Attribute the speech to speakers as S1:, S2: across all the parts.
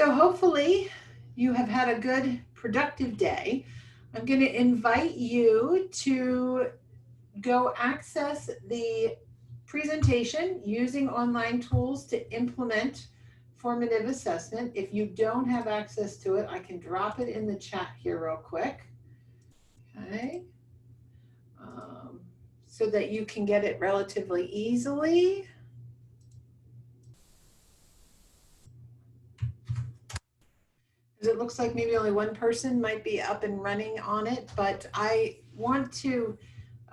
S1: So hopefully you have had a good, productive day. I'm going to invite you to go access the presentation using online tools to implement formative assessment. If you don't have access to it, I can drop it in the chat here real quick. Okay. So that you can get it relatively easily. It looks like maybe only one person might be up and running on it, but I want to,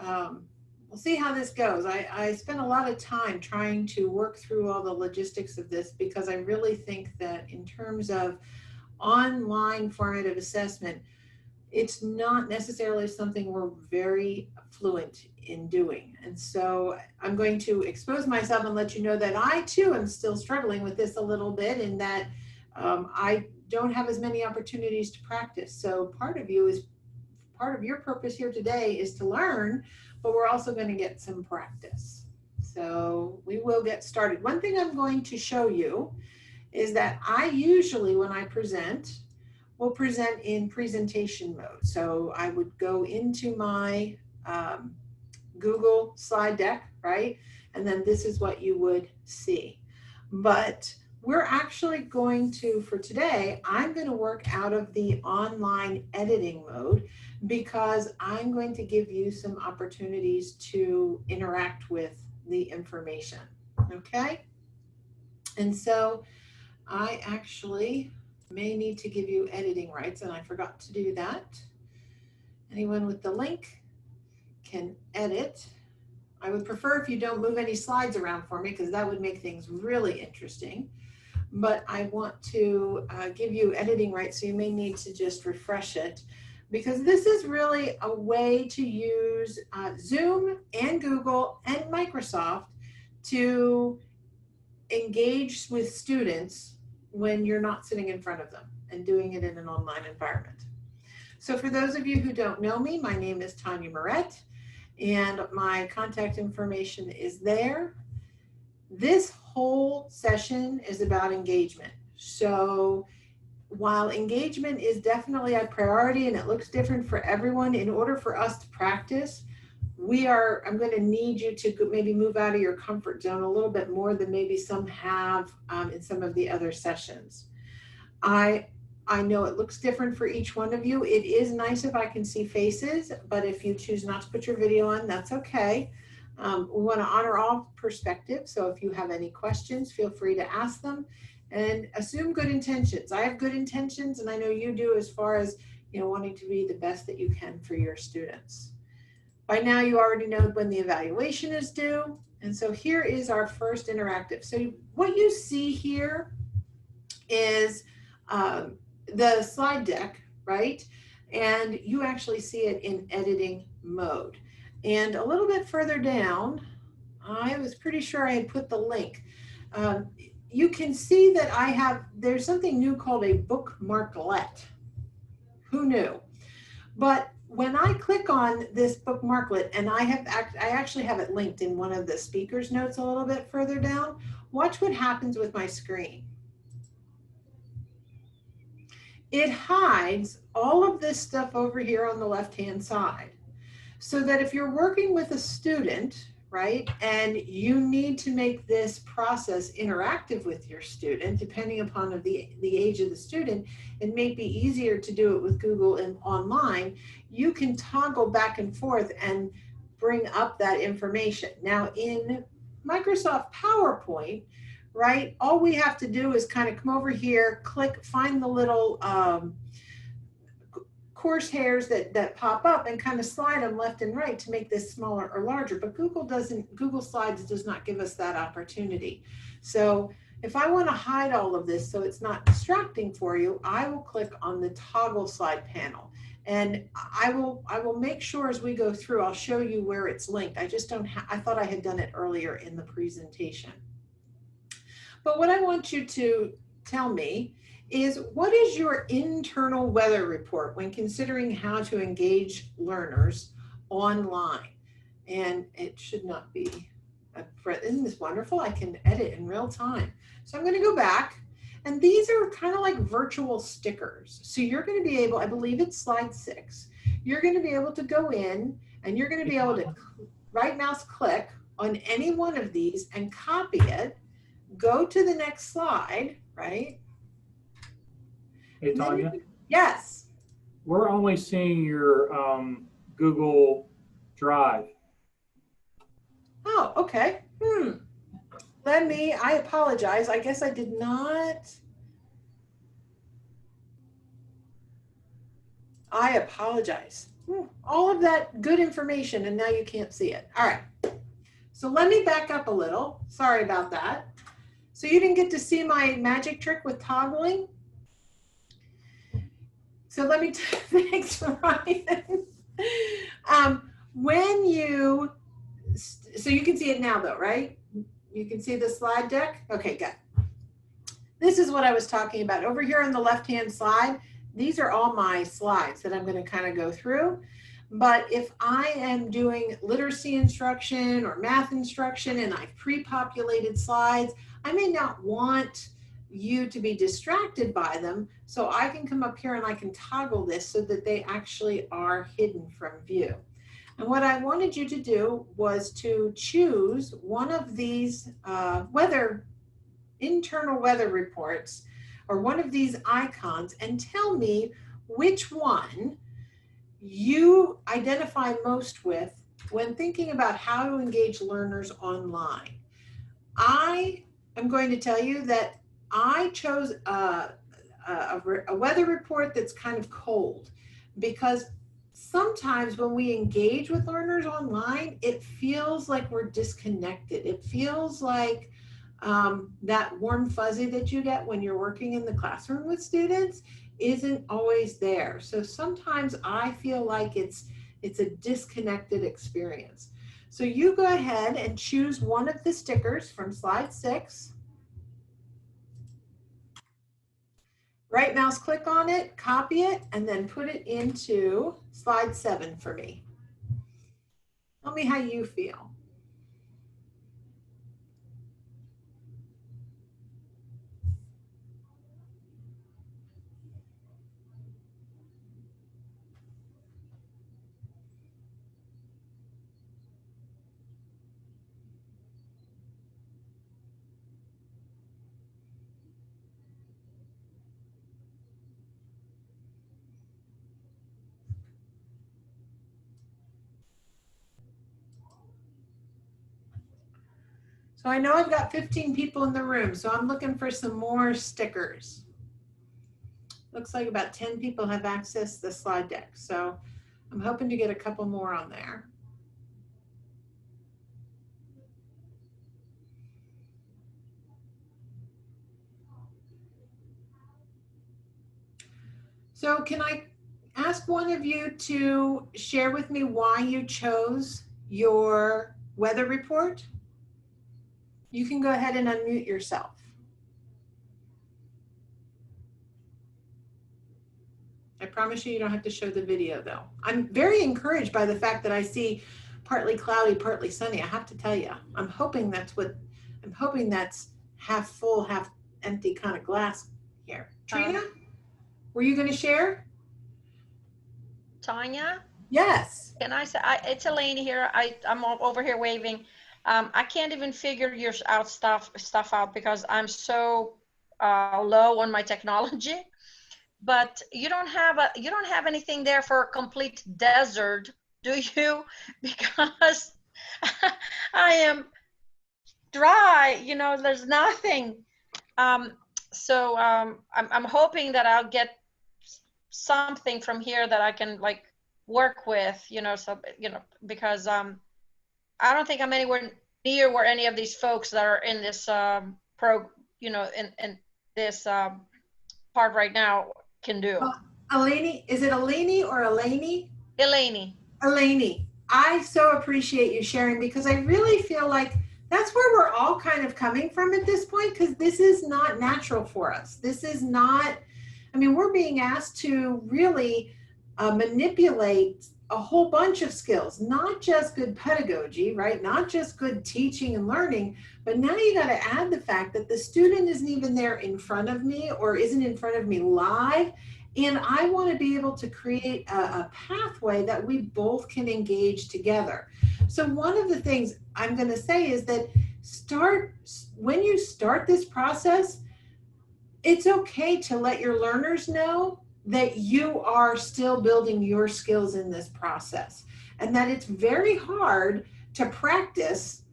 S1: we'll see how this goes. I spent a lot of time trying to work through all the logistics of this because I really think that in terms of online formative assessment, it's not necessarily something we're very fluent in doing. And so I'm going to expose myself and let you know that I too am still struggling with this a little bit, in that I don't have as many opportunities to practice. So part of your purpose here today is to learn, but we're also going to get some practice. So we will get started. One thing I'm going to show you is that I usually, when I present, will present in presentation mode. So I would go into my Google slide deck, right? And then this is what you would see. But we're actually going to, for today, I'm going to work out of the online editing mode because I'm going to give you some opportunities to interact with the information, okay? And so I actually may need to give you editing rights, and I forgot to do that. Anyone with the link can edit. I would prefer if you don't move any slides around for me, because that would make things really interesting. But I want to give you editing rights, so you may need to just refresh it, because this is really a way to use Zoom and Google and Microsoft to engage with students when you're not sitting in front of them and doing it in an online environment. So for those of you who don't know me, my name is Tanya Moret, and my contact information is there. This whole session is about engagement. So while engagement is definitely a priority and it looks different for everyone, in order for us to practice, I'm going to need you to maybe move out of your comfort zone a little bit more than maybe some have in some of the other sessions. I know it looks different for each one of you. It is nice if I can see faces, but if you choose not to put your video on, that's okay. We want to honor all perspectives, so if you have any questions, feel free to ask them, and assume good intentions. I have good intentions, and I know you do, as far as wanting to be the best that you can for your students. By now, you already know when the evaluation is due. And so here is our first interactive. So what you see here is the slide deck, right? And you actually see it in editing mode. And a little bit further down, I was pretty sure I had put the link. You can see that there's something new called a bookmarklet. Who knew? But when I click on this bookmarklet, and I actually have it linked in one of the speaker's notes a little bit further down, watch what happens with my screen. It hides all of this stuff over here on the left-hand side, so that if you're working with a student, right, and you need to make this process interactive with your student, depending upon the age of the student, it may be easier to do it with Google and online. You can toggle back and forth and bring up that information. Now in Microsoft PowerPoint, right, all we have to do is kind of come over here, click, find the little course hairs that pop up and kind of slide them left and right to make this smaller or larger. But Google Slides does not give us that opportunity. So if I want to hide all of this so it's not distracting for you, I will click on the toggle slide panel. And I will make sure as we go through, I'll show you where it's linked. I just don't I thought I had done it earlier in the presentation. But what I want you to tell me is, what is your internal weather report when considering how to engage learners online? And it should not be, isn't this wonderful? I can edit in real time. So I'm going to go back, And these are kind of like virtual stickers. So you're going to be able, I believe it's slide 6, you're going to be able to go in and you're going to be able to right mouse click on any one of these and copy it, go to the next slide, right?
S2: Hey, Tanya?
S1: Yes.
S2: We're only seeing your Google Drive.
S1: Oh, okay. I apologize. I guess I did not. I apologize. All of that good information and now you can't see it. All right. So let me back up a little. Sorry about that. So you didn't get to see my magic trick with toggling? So let me, thanks, Ryan. When you, so you can see it now though, right? You can see the slide deck? Okay, good. This is what I was talking about. Over here on the left-hand side, these are all my slides that I'm going to kind of go through. But if I am doing literacy instruction or math instruction and I've pre-populated slides, I may not want you to be distracted by them. So I can come up here and I can toggle this so that they actually are hidden from view. And what I wanted you to do was to choose one of these internal weather reports or one of these icons and tell me which one you identify most with when thinking about how to engage learners online. I am going to tell you that I chose a weather report that's kind of cold because sometimes when we engage with learners online, it feels like we're disconnected. It feels like that warm fuzzy that you get when you're working in the classroom with students isn't always there. So sometimes I feel like it's a disconnected experience. So you go ahead and choose one of the stickers from slide 6. Right mouse click on it, copy it, and then put it into slide 7 for me. Tell me how you feel. So I know I've got 15 people in the room, so I'm looking for some more stickers. Looks like about 10 people have accessed the slide deck, so I'm hoping to get a couple more on there. So can I ask one of you to share with me why you chose your weather report? You can go ahead and unmute yourself. I promise you, you don't have to show the video though. I'm very encouraged by the fact that I see partly cloudy, partly sunny. I have to tell you, I'm hoping that's half full, half empty kind of glass here. Trina, were you going to share?
S3: Tanya?
S1: Yes.
S3: Can I say, it's Elaine here. I'm over here waving. I can't even figure your stuff out because I'm so low on my technology. But you don't have anything there for a complete desert, do you? Because I am dry. You know, there's nothing. So I'm hoping that I'll get something from here that I can like work with, you know, so you know, because I don't think I'm anywhere near where any of these folks that are in this you know, in this part right now can do.
S1: Eleni, is it Eleni or Eleni?
S3: Eleni.
S1: Eleni, I so appreciate you sharing because I really feel like that's where we're all kind of coming from at this point, because this is not natural for us. This is not, I mean, we're being asked to really manipulate a whole bunch of skills, not just good pedagogy, right? Not just good teaching and learning, but now you got to add the fact that the student isn't even there in front of me or isn't in front of me live. And I want to be able to create a pathway that we both can engage together. So one of the things I'm going to say is that when you start this process, it's okay to let your learners know that you are still building your skills in this process and that it's very hard to practice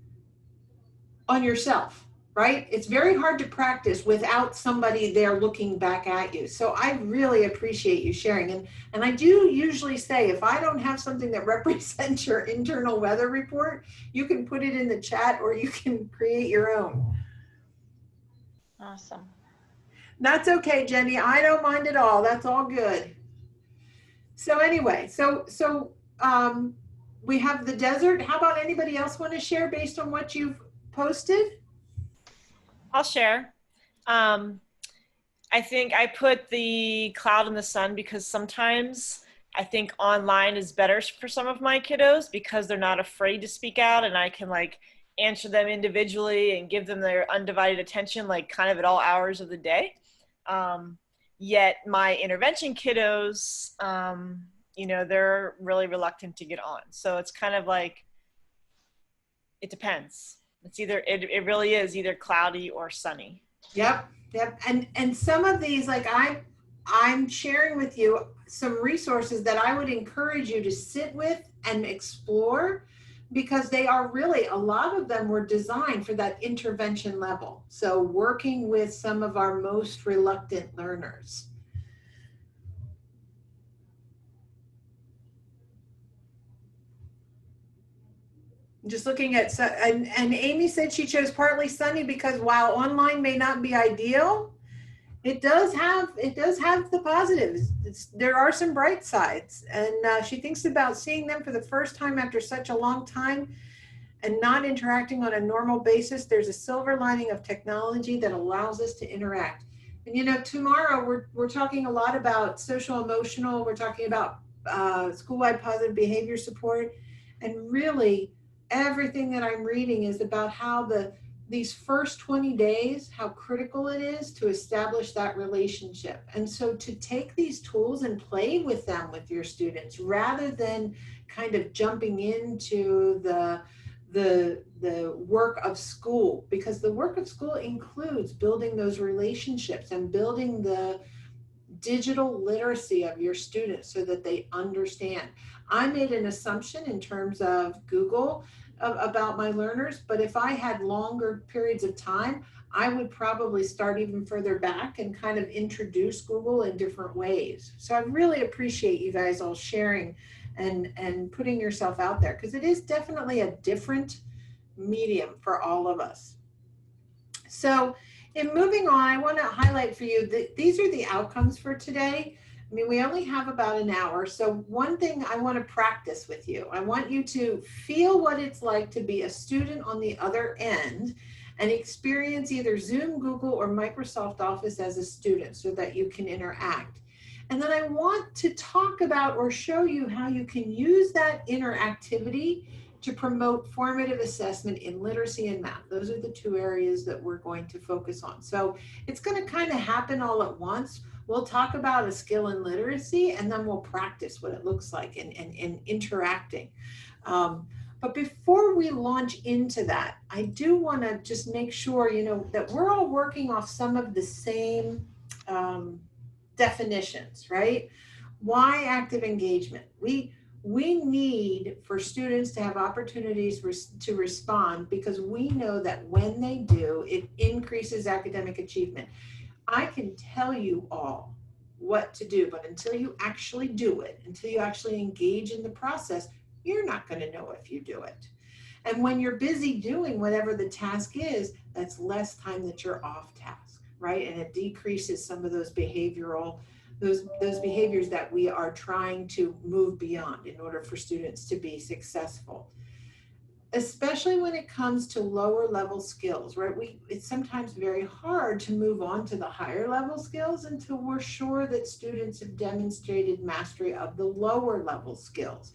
S1: on yourself, right? It's very hard to practice without somebody there looking back at you. So I really appreciate you sharing. And I do usually say, if I don't have something that represents your internal weather report, you can put it in the chat or you can create your own.
S3: Awesome.
S1: That's okay, Jenny. I don't mind at all. That's all good. So anyway, we have the desert. How about anybody else want to share based on what you've posted?
S4: I'll share. I think I put the cloud and the sun because sometimes I think online is better for some of my kiddos because they're not afraid to speak out, and I can like answer them individually and give them their undivided attention, like kind of at all hours of the day. Yet my intervention kiddos, you know, they're really reluctant to get on. So it's kind of like, it depends. It's either, it really is either cloudy or sunny.
S1: Yep. And some of these, like I'm sharing with you some resources that I would encourage you to sit with and explore, because they are really, a lot of them were designed for that intervention level. So working with some of our most reluctant learners. Just looking at, and Amy said she chose partly sunny because while online may not be ideal, it does have the positives. There are some bright sides, and she thinks about seeing them for the first time after such a long time and not interacting on a normal basis. There's a silver lining of technology that allows us to interact. And you know, tomorrow we're talking a lot about social emotional. We're talking about school-wide positive behavior support, and really everything that I'm reading is about how these first 20 days, how critical it is to establish that relationship. And so to take these tools and play with them with your students rather than kind of jumping into the work of school, because the work of school includes building those relationships and building the digital literacy of your students so that they understand. I made an assumption in terms of Google about my learners, but if I had longer periods of time, I would probably start even further back and kind of introduce Google in different ways. So I really appreciate you guys all sharing and putting yourself out there, because it is definitely a different medium for all of us. So in moving on, I want to highlight for you that these are the outcomes for today. I mean, we only have about an hour. So one thing I want to practice with you, I want you to feel what it's like to be a student on the other end and experience either Zoom, Google, or Microsoft Office as a student so that you can interact. And then I want to talk about or show you how you can use that interactivity to promote formative assessment in literacy and math. Those are the two areas that we're going to focus on. So it's going to kind of happen all at once. We'll talk about a skill in literacy, and then we'll practice what it looks like in interacting. But before we launch into that, I do want to just make sure, you know, that we're all working off some of the same definitions, right? Why active engagement? We need for students to have opportunities to respond, because we know that when they do, it increases academic achievement. I can tell you all what to do, but until you actually do it, until you actually engage in the process, you're not going to know if you do it. And when you're busy doing whatever the task is, that's less time that you're off task, right? And it decreases some of those behavioral those behaviors that we are trying to move beyond in order for students to be successful. especially when it comes to lower level skills, right? It's sometimes very hard to move on to the higher level skills until we're sure that students have demonstrated mastery of the lower level skills.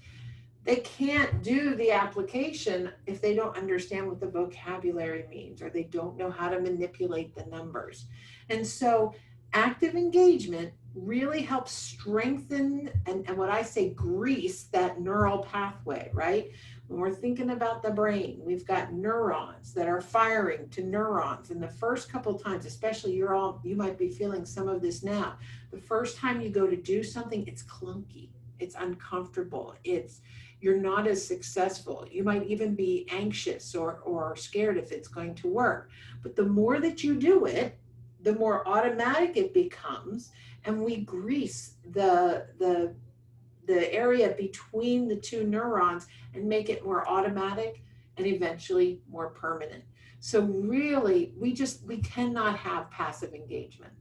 S1: They can't do the application if they don't understand what the vocabulary means, or they don't know how to manipulate the numbers. And so active engagement really helps strengthen and what I say grease that neural pathway, right? When we're thinking about the brain, we've got neurons that are firing to neurons. And the first couple of times, especially you might be feeling some of this now. The first time you go to do something, it's clunky, it's uncomfortable, you're not as successful. You might even be anxious or scared if it's going to work. But the more that you do it, the more automatic it becomes, and we grease the area between the two neurons and make it more automatic and eventually more permanent. So really, we cannot have passive engagement.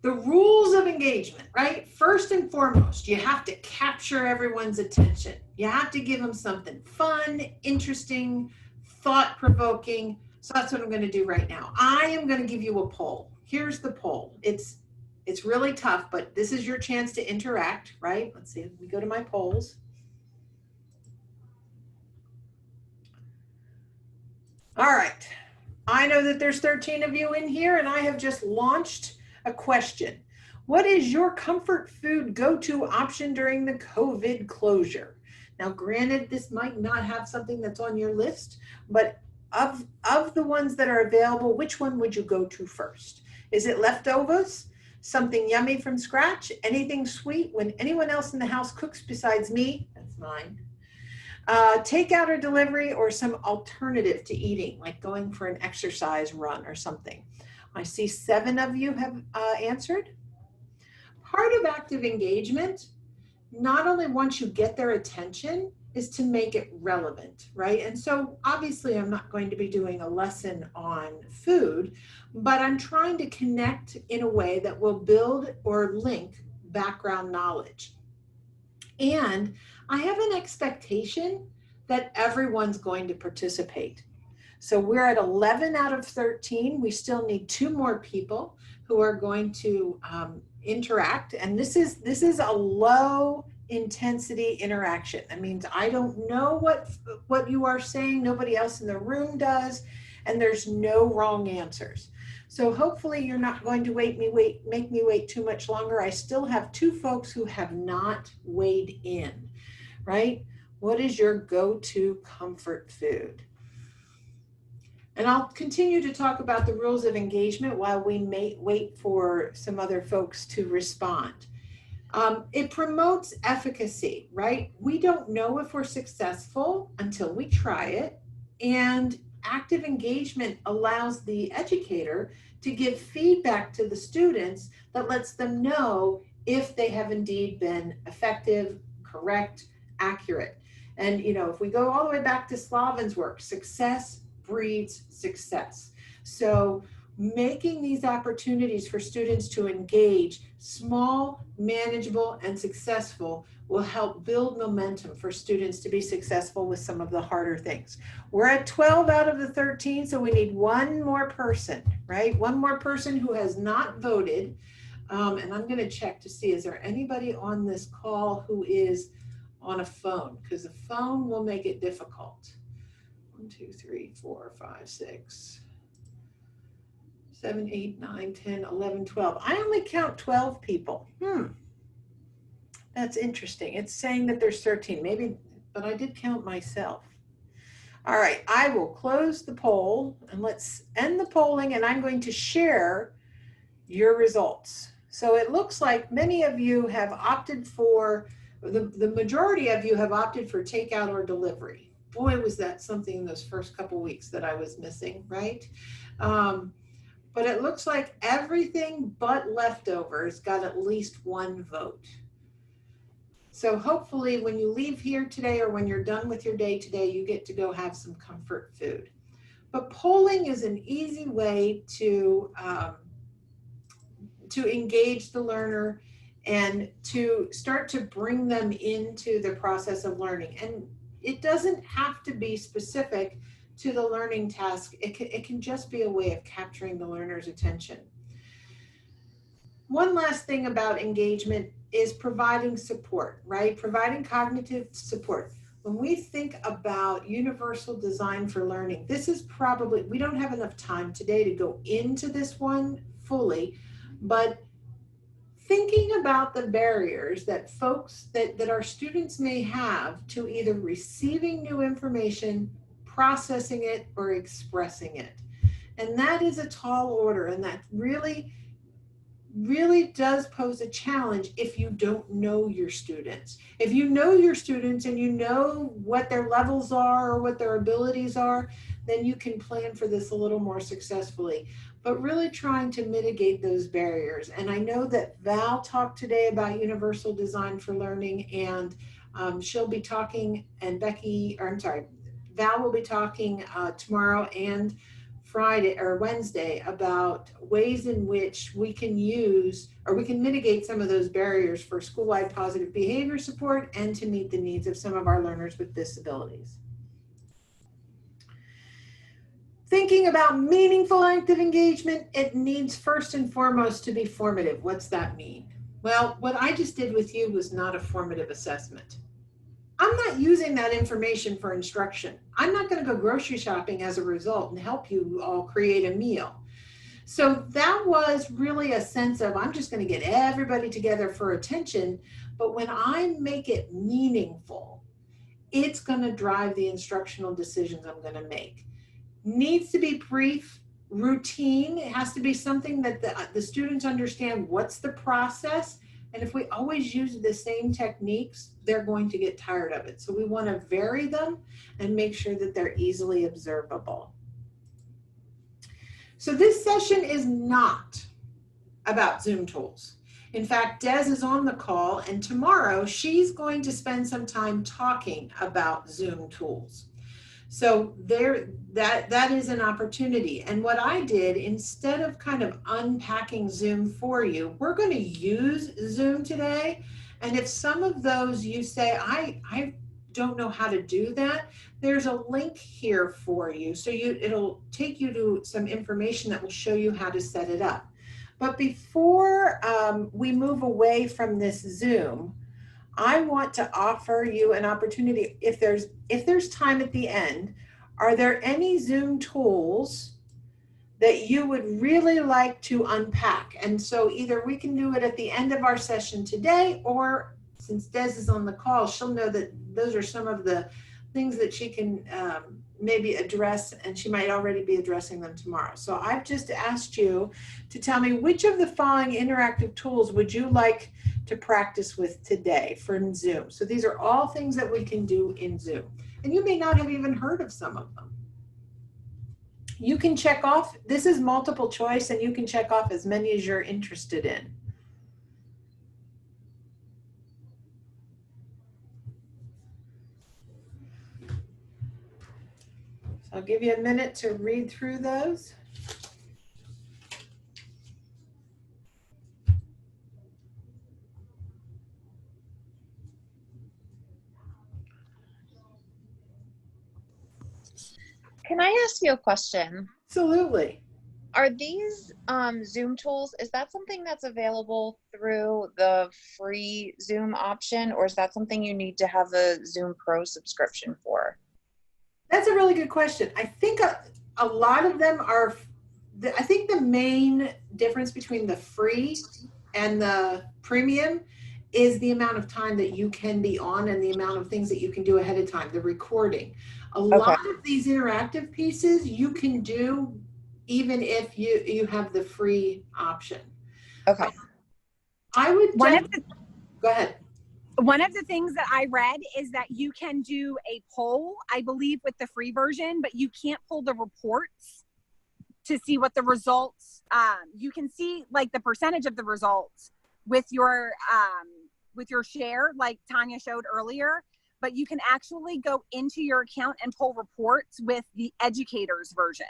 S1: The rules of engagement, right? First and foremost, you have to capture everyone's attention. You have to give them something fun, interesting, thought-provoking. So that's what I'm going to do right now. I am going to give you a poll. Here's the poll. It's really tough, but this is your chance to interact, right? Let's see, let me go to my polls. All right. I know that there's 13 of you in here, and I have just launched a question. What is your comfort food go-to option during the COVID closure? Now, granted, this might not have something that's on your list, but of the ones that are available, which one would you go to first? Is it leftovers, something yummy from scratch, anything sweet when anyone else in the house cooks besides me? That's mine. Takeout or delivery, or some alternative to eating, like going for an exercise run or something. I see 7 of you have answered. Part of active engagement, not only once you get their attention, is to make it relevant, right? And so obviously I'm not going to be doing a lesson on food, but I'm trying to connect in a way that will build or link background knowledge. And I have an expectation that everyone's going to participate. So we're at 11 out of 13. We still need 2 more people who are going to interact. And this is a low intensity interaction. That means I don't know what you are saying. Nobody else in the room does. And there's no wrong answers. So hopefully you're not going to make me wait too much longer. I still have 2 folks who have not weighed in, right? What is your go-to comfort food? And I'll continue to talk about the rules of engagement while we may wait for some other folks to respond. It promotes efficacy, right? We don't know if we're successful until we try it. And active engagement allows the educator to give feedback to the students that lets them know if they have indeed been effective, correct, accurate. And, if we go all the way back to Slavin's work, success breeds success. So making these opportunities for students to engage, small, manageable, and successful, will help build momentum for students to be successful with some of the harder things. We're at 12 out of the 13, so we need 1 more person, right? 1 more person who has not voted. And I'm going to check to see, is there anybody on this call who is on a phone? Because a phone will make it difficult. 1, 2, 3, 4, 5, 6, 7, 8, 9, 10, 11, 12. I only count 12 people. That's interesting. It's saying that there's 13, maybe, but I did count myself. All right, I will close the poll and let's end the polling, and I'm going to share your results. So it looks like many of you have opted for, the majority of you have opted for takeout or delivery. Boy, was that something in those first couple weeks that I was missing, right? But it looks like everything but leftovers got at least 1 vote. So hopefully when you leave here today, or when you're done with your day today, you get to go have some comfort food. But polling is an easy way to engage the learner and to start to bring them into the process of learning. And it doesn't have to be specific to the learning task. It can just be a way of capturing the learner's attention. One last thing about engagement is providing support, right? Providing cognitive support. When we think about universal design for learning, this is probably, we don't have enough time today to go into this one fully, but thinking about the barriers that that our students may have to either receiving new information, processing it, or expressing it. And that is a tall order, and that really does pose a challenge if you don't know your students. If you know your students and you know what their levels are or what their abilities are, then you can plan for this a little more successfully. But really trying to mitigate those barriers. And I know that Val talked today about universal design for learning, and she'll be talking, and Val will be talking tomorrow and Friday or Wednesday about ways in which we can use or we can mitigate some of those barriers for school-wide positive behavior support and to meet the needs of some of our learners with disabilities. Thinking about meaningful active engagement, it needs first and foremost to be formative. What's that mean? Well, what I just did with you was not a formative assessment. I'm not using that information for instruction. I'm not going to go grocery shopping as a result and help you all create a meal. So that was really a sense of, I'm just going to get everybody together for attention. But when I make it meaningful, it's going to drive the instructional decisions I'm going to make. Needs to be brief, routine. It has to be something that the students understand what's the process. And if we always use the same techniques, they're going to get tired of it. So we want to vary them and make sure that they're easily observable. So this session is not about Zoom tools. In fact, Des is on the call, and tomorrow she's going to spend some time talking about Zoom tools. So that is an opportunity. And what I did, instead of kind of unpacking Zoom for you, we're going to use Zoom today. And if some of those you say, I don't know how to do that, there's a link here for you. So it'll take you to some information that will show you how to set it up. But before we move away from this Zoom, I want to offer you an opportunity. If there's time at the end, are there any Zoom tools that you would really like to unpack? And so either we can do it at the end of our session today, or since Des is on the call, she'll know that those are some of the things that she can maybe address, and she might already be addressing them tomorrow. So I've just asked you to tell me which of the following interactive tools would you like to practice with today for Zoom. So these are all things that we can do in Zoom. And you may not have even heard of some of them. You can check off, this is multiple choice, and you can check off as many as you're interested in. So I'll give you a minute to read through those.
S5: Can I ask you a question?
S1: Absolutely.
S5: Are these Zoom tools, is that something that's available through the free Zoom option, or is that something you need to have a Zoom Pro subscription for?
S1: That's a really good question. I think a lot of them are, I think the main difference between the free and the premium is the amount of time that you can be on and the amount of things that you can do ahead of time, the recording. A lot of these interactive pieces you can do even if you have the free option.
S5: Okay.
S1: I would go ahead.
S6: One of the things that I read is that you can do a poll, I believe, with the free version, but you can't pull the reports to see what the results, you can see like the percentage of the results with your share, like Tanya showed earlier, but you can actually go into your account and pull reports with the educator's version.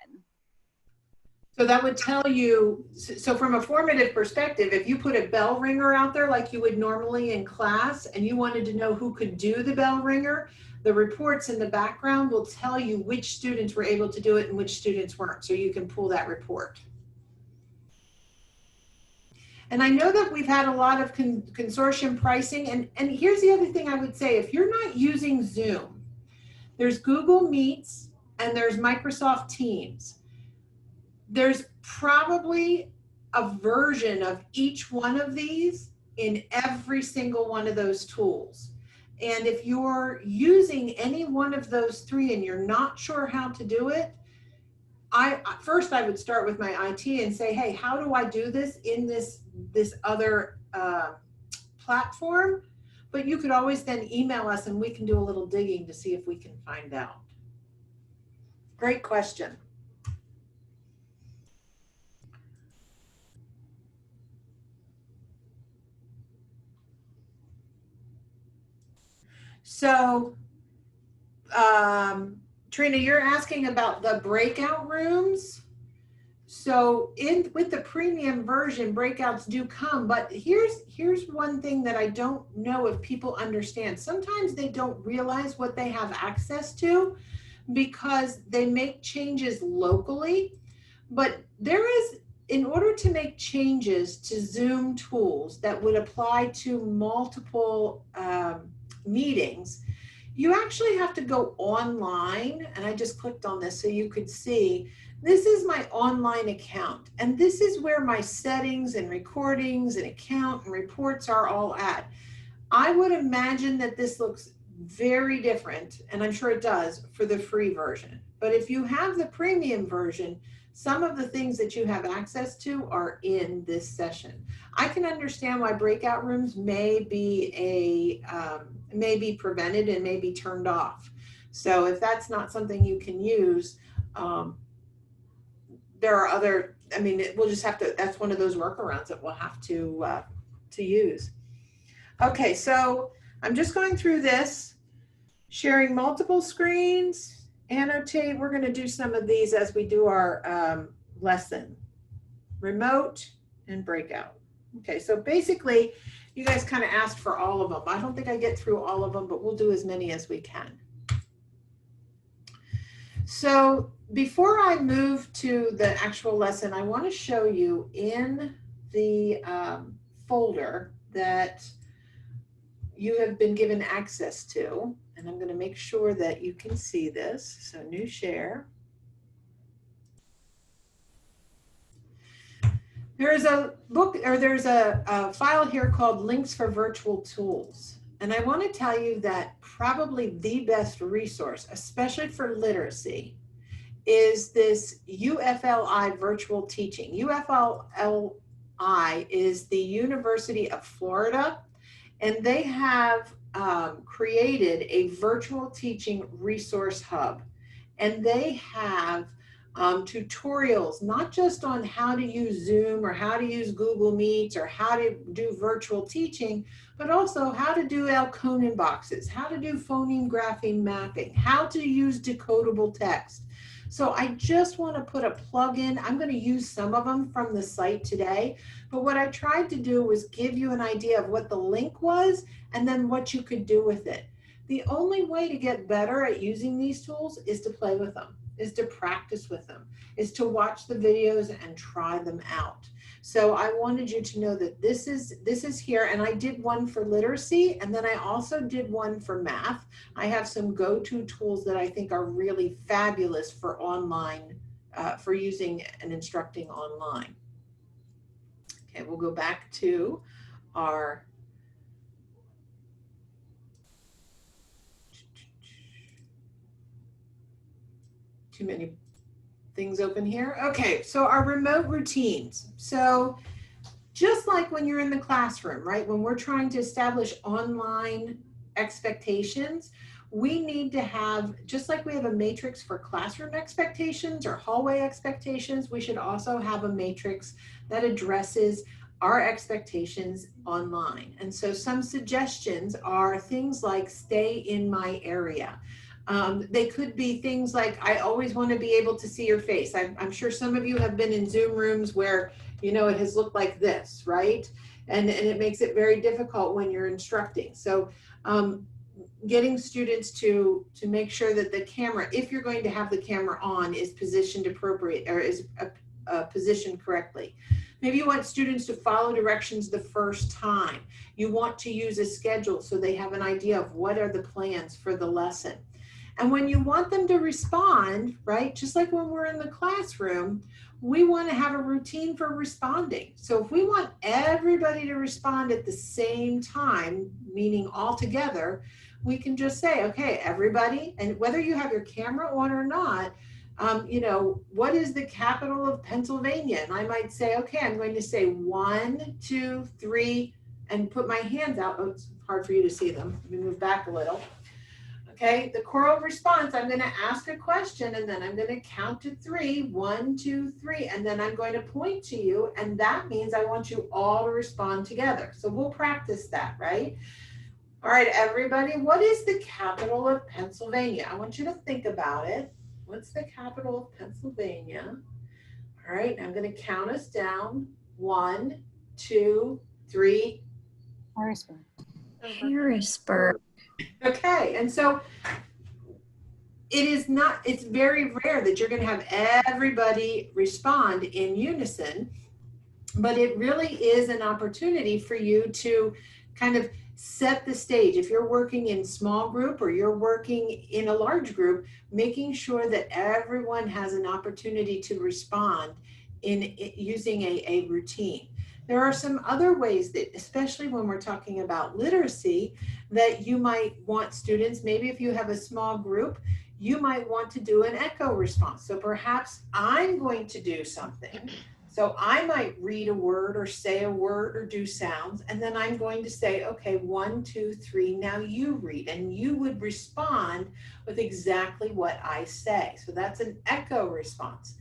S1: So that would tell you, so from a formative perspective, if you put a bell ringer out there like you would normally in class and you wanted to know who could do the bell ringer, the reports in the background will tell you which students were able to do it and which students weren't. So you can pull that report. And I know that we've had a lot of consortium pricing. And here's the other thing I would say, if you're not using Zoom, there's Google Meets and there's Microsoft Teams. There's probably a version of each one of these in every single one of those tools. And if you're using any one of those three and you're not sure how to do it, first I would start with my IT and say, hey, how do I do this in this other platform? But you could always then email us and we can do a little digging to see if we can find out. Great question. So, Trina, you're asking about the breakout rooms. So with the premium version, breakouts do come, but here's one thing that I don't know if people understand. Sometimes they don't realize what they have access to because they make changes locally, but there is, in order to make changes to Zoom tools that would apply to multiple meetings, you actually have to go online, and I just clicked on this so you could see, this is my online account, and this is where my settings and recordings and account and reports are all at. I would imagine that this looks very different, and I'm sure it does for the free version. But if you have the premium version, some of the things that you have access to are in this session. I can understand why breakout rooms may be prevented and may be turned off. So if that's not something you can use, there are other, I mean, we'll just have to, that's one of those workarounds that we'll have to use. Okay, so I'm just going through this, sharing multiple screens. Annotate, we're going to do some of these as we do our lesson. Remote and breakout. Okay, so basically, you guys kind of asked for all of them. I don't think I get through all of them, but we'll do as many as we can. So before I move to the actual lesson, I want to show you in the folder that you have been given access to, and I'm going to make sure that you can see this. So new share. There's a book, or there's a file here called Links for Virtual Tools. And I want to tell you that probably the best resource, especially for literacy, is this UFLI virtual teaching. UFLI is the University of Florida, and they have created a virtual teaching resource hub. And they have tutorials, not just on how to use Zoom or how to use Google Meets or how to do virtual teaching, but also how to do Alconin boxes, how to do phoneme grapheme mapping, how to use decodable text. So I just want to put a plug in. I'm going to use some of them from the site today, but what I tried to do was give you an idea of what the link was and then what you could do with it. The only way to get better at using these tools is to play with them, is to practice with them, is to watch the videos and try them out. So I wanted you to know that this is here, and I did one for literacy, and then I also did one for math. I have some go-to tools that I think are really fabulous for online, for using and instructing online. Okay, we'll go back to our too many things open here. Okay, so our remote routines. So just like when you're in the classroom, right? When we're trying to establish online expectations, we need to have, just like we have a matrix for classroom expectations or hallway expectations, we should also have a matrix that addresses our expectations online. And so some suggestions are things like stay in my area. They could be things like, I always want to be able to see your face. I'm sure some of you have been in Zoom rooms where, it has looked like this, right? And it makes it very difficult when you're instructing. So getting students to make sure that the camera, if you're going to have the camera on, is positioned appropriate, or is positioned correctly. Maybe you want students to follow directions the first time. You want to use a schedule so they have an idea of what are the plans for the lesson. And when you want them to respond, right, just like when we're in the classroom, we want to have a routine for responding. So if we want everybody to respond at the same time, meaning all together, we can just say, okay, everybody, and whether you have your camera on or not, what is the capital of Pennsylvania? And I might say, okay, I'm going to say 1, 2, 3, and put my hands out. Oh, it's hard for you to see them. Let me move back a little. Okay, the choral response, I'm going to ask a question and then I'm going to count to 3, 1, 2, 3, and then I'm going to point to you, and that means I want you all to respond together. So we'll practice that, right? All right, everybody, what is the capital of Pennsylvania? I want you to think about it. What's the capital of Pennsylvania? All right, I'm going to count us down. 1, 2, 3.
S6: Harrisburg.
S7: Harrisburg.
S1: Okay, and so it's very rare that you're going to have everybody respond in unison, but it really is an opportunity for you to kind of set the stage. If you're working in small group or you're working in a large group, making sure that everyone has an opportunity to respond in using a routine. There are some other ways that, especially when we're talking about literacy, that you might want students, maybe if you have a small group, you might want to do an echo response. So perhaps I'm going to do something. So I might read a word or say a word or do sounds, and then I'm going to say, okay, 1, 2, 3, now you read, and you would respond with exactly what I say. So that's an echo response.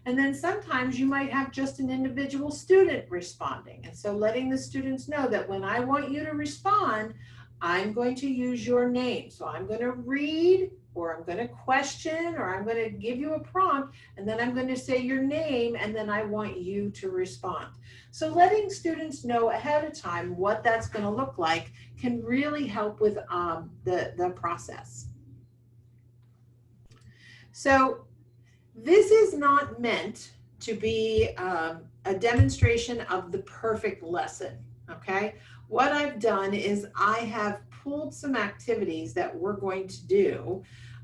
S1: And then sometimes you might have just an individual student responding. And so letting the students know that when I want you to respond, I'm going to use your name. So I'm going to read, or I'm going to question, or I'm going to give you a prompt, and then I'm going to say your name, and then I want you to respond. So letting students know ahead of time what that's going to look like can really help with the process. So this is not meant to be a demonstration of the perfect lesson, okay? What I've done is I have pulled some activities that we're going to do,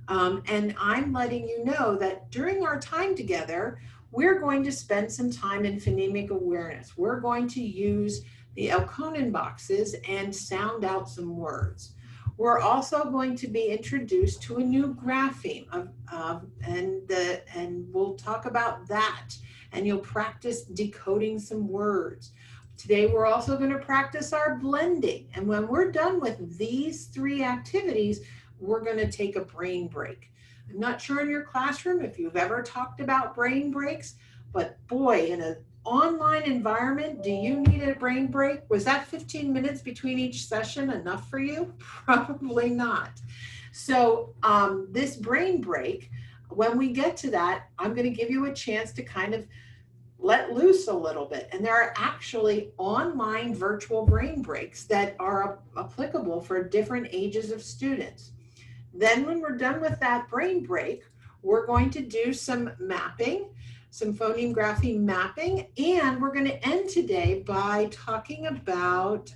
S1: and I'm letting you know that during our time together, we're going to spend some time in phonemic awareness. We're going to use the Elkonin boxes and sound out some words. We're also going to be introduced to a new grapheme, and we'll talk about that. And you'll practice decoding some words. Today, we're also going to practice our blending. And when we're done with these 3 activities, we're going to take a brain break. I'm not sure in your classroom if you've ever talked about brain breaks, but boy, in an online environment, do you need a brain break? Was that 15 minutes between each session enough for you? Probably not. So this brain break, when we get to that, I'm going to give you a chance to kind of let loose a little bit. And there are actually online virtual brain breaks that are applicable for different ages of students. Then when we're done with that brain break, we're going to do some mapping, some phoneme grapheme mapping, and we're going to end today by talking about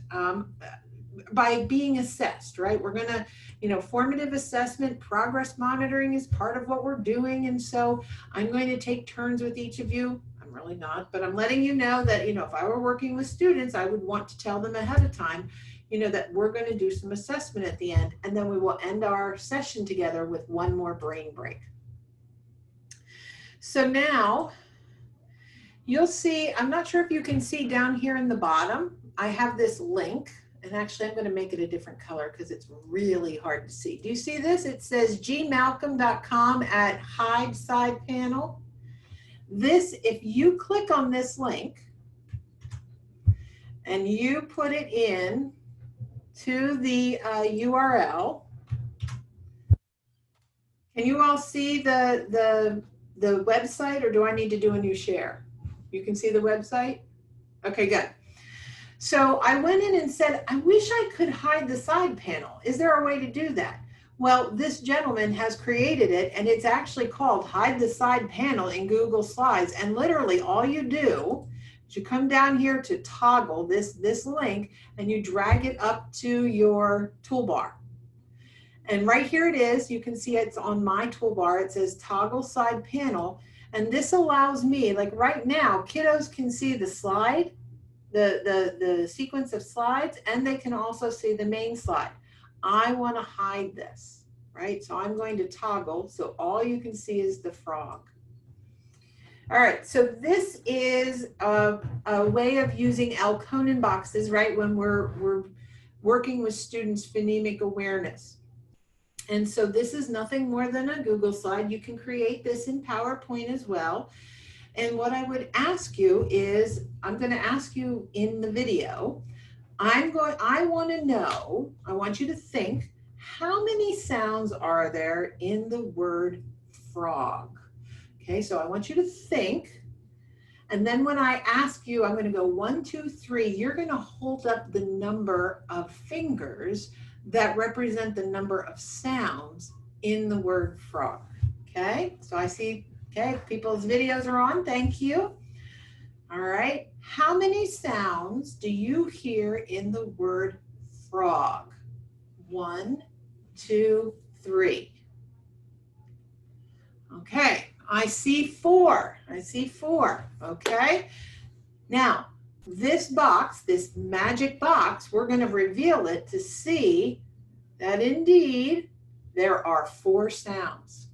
S1: by being assessed, right? We're going to, formative assessment, progress monitoring is part of what we're doing. And so I'm going to take turns with each of you. I'm really not, but I'm letting you know that, if I were working with students, I would want to tell them ahead of time, that we're going to do some assessment at the end, and then we will end our session together with one more brain break. So now you'll see, I'm not sure if you can see down here in the bottom, I have this link, and actually I'm going to make it a different color because it's really hard to see. Do you see this? It says gmalcolm.com at hide side panel. This, if you click on this link and you put it in to the URL, Can you all see the website, or do I need to do a new share? You can see the website? Okay, good. So I went in and said, I wish I could hide the side panel. Is there a way to do that? Well, this gentleman has created it, and it's actually called Hide the Side Panel in Google Slides. And literally all you do is you come down here to toggle this link, and you drag it up to your toolbar. And right here it is. You can see it's on my toolbar. It says Toggle Side Panel. And this allows me, like right now, kiddos can see the slide, the sequence of slides, and they can also see the main slide. I want to hide this, right? So I'm going to toggle so all you can see is the frog. All right, so this is a way of using Alconin boxes, right, when we're working with students' phonemic awareness. And so this is nothing more than a Google slide. You can create this in PowerPoint as well. And what I would ask you is, I'm going to ask you in the video, I want to know, I want you to think, how many sounds are there in the word frog? Okay, so I want you to think. And then when I ask you, I'm going to go 1, 2, 3, you're going to hold up the number of fingers that represent the number of sounds in the word frog. Okay, so I see, okay, people's videos are on. Thank you. All right. How many sounds do you hear in the word frog? 1, 2, 3. Okay. I see 4. I see 4. Okay. Now, this box, this magic box, we're going to reveal it to see that indeed there are 4 sounds.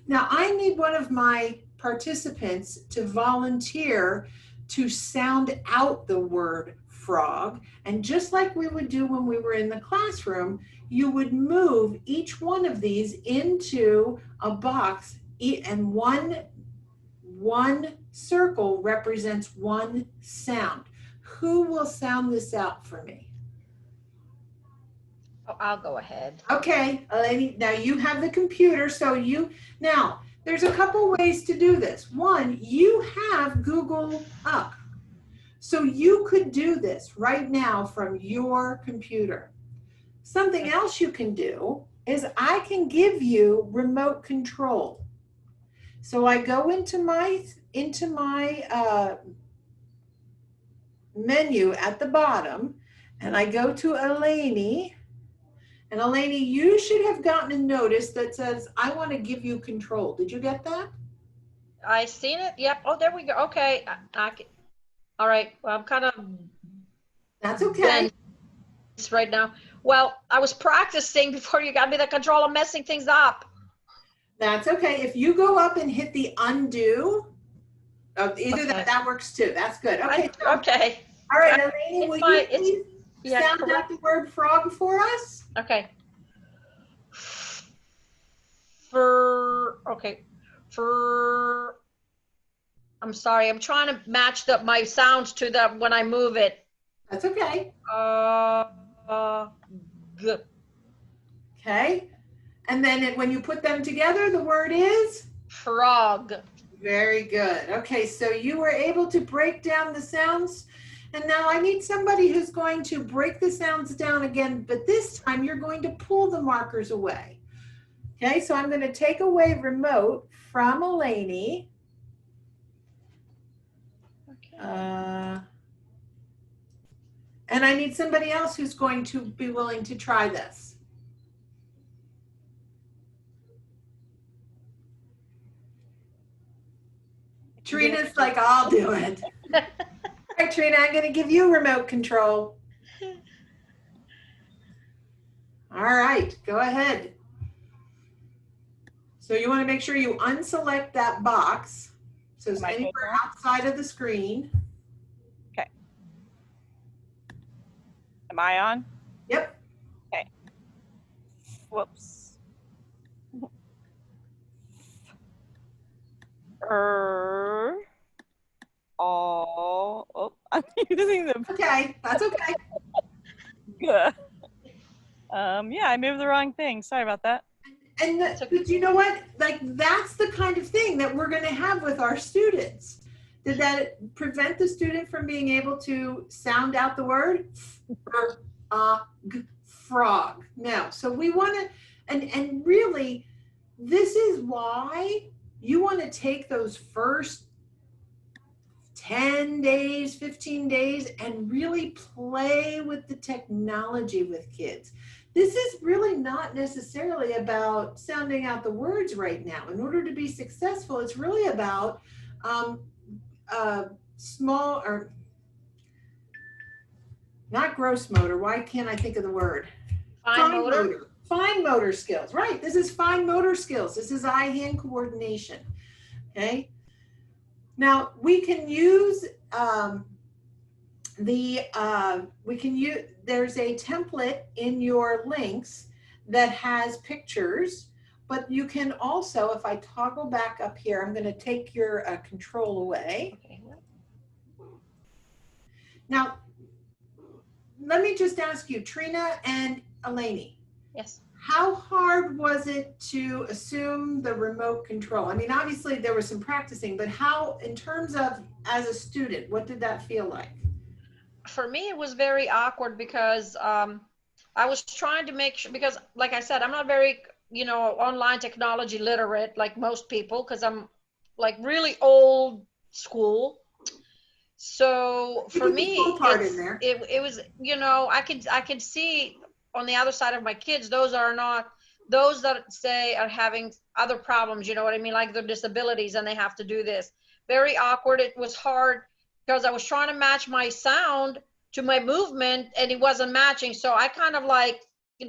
S1: Now, I need one of my participants to volunteer to sound out the word frog. And just like we would do when we were in the classroom, you would move each one of these into a box, and one circle represents one sound. Who will sound this out for me?
S3: Oh, I'll go ahead.
S1: Okay, Eleni, now you have the computer, so now there's a couple ways to do this. One, you have Google up. So you could do this right now from your computer. Something else you can do is I can give you remote control. So I go into my menu at the bottom, and I go to Eleni. And Eleni, you should have gotten a notice that says, I want to give you control. Did you get that?
S3: I seen it. Yep. Oh, there we go. Okay. All right. Well, I'm kind of
S1: That's okay.
S3: dense right now. Well, I was practicing before you got me the control. I'm messing things up.
S1: That's okay. If you go up and hit the undo, either
S3: Okay.
S1: that works too. That's good. Okay.
S3: Okay.
S1: All right, Eleni, will you please
S3: Yeah,
S1: sound
S3: correct.
S1: out the word frog for us?
S3: Okay. Okay. I'm sorry. I'm trying to match my sounds to when I move it.
S1: That's okay.
S3: Good.
S1: Okay. And then when you put them together, the word is?
S3: Frog.
S1: Very good. Okay, so you were able to break down the sounds. And now I need somebody who's going to break the sounds down again, but this time you're going to pull the markers away. Okay, so I'm going to take away remote from Eleni. And I need somebody else who's going to be willing to try this. Trina's like, I'll do it. All right, Trina, I'm going to give you remote control. All right, go ahead. So you want to make sure you unselect that box. So it's anywhere outside of the screen.
S8: Okay. Am I on?
S1: Yep.
S8: Okay. Whoops. Oh, I'm using the.
S1: Okay, that's okay.
S8: Yeah, I moved the wrong thing. Sorry about that.
S1: And but you know what? Like, that's the kind of thing that we're going to have with our students. Did that prevent the student from being able to sound out the word frog? No. So we want to, and really, this is why you want to take those first 10 days, 15 days, and really play with the technology with kids. This is really not necessarily about sounding out the words right now. In order to be successful, it's really about small, or not gross motor. Why can't I think of the word?
S3: Fine motor.
S1: Fine motor skills, right? This is fine motor skills. This is eye-hand coordination, okay? Now we can use there's a template in your links that has pictures, but you can also, if I toggle back up here, I'm going to take your control away.
S3: Okay.
S1: Now, let me just ask you, Trina and Eleni.
S3: Yes.
S1: How hard was it to assume the remote control? I mean, obviously there was some practicing, but how, in terms of as a student, what did that feel like?
S3: For me, it was very awkward because I was trying to make sure, because like I said, I'm not very, online technology literate like most people, because I'm like really old school. So for me, it was, I could see on the other side of my kids, those that say are having other problems, you know what I mean? Like their disabilities, and they have to do this. Very awkward. It was hard because I was trying to match my sound to my movement and it wasn't matching. So I kind of like,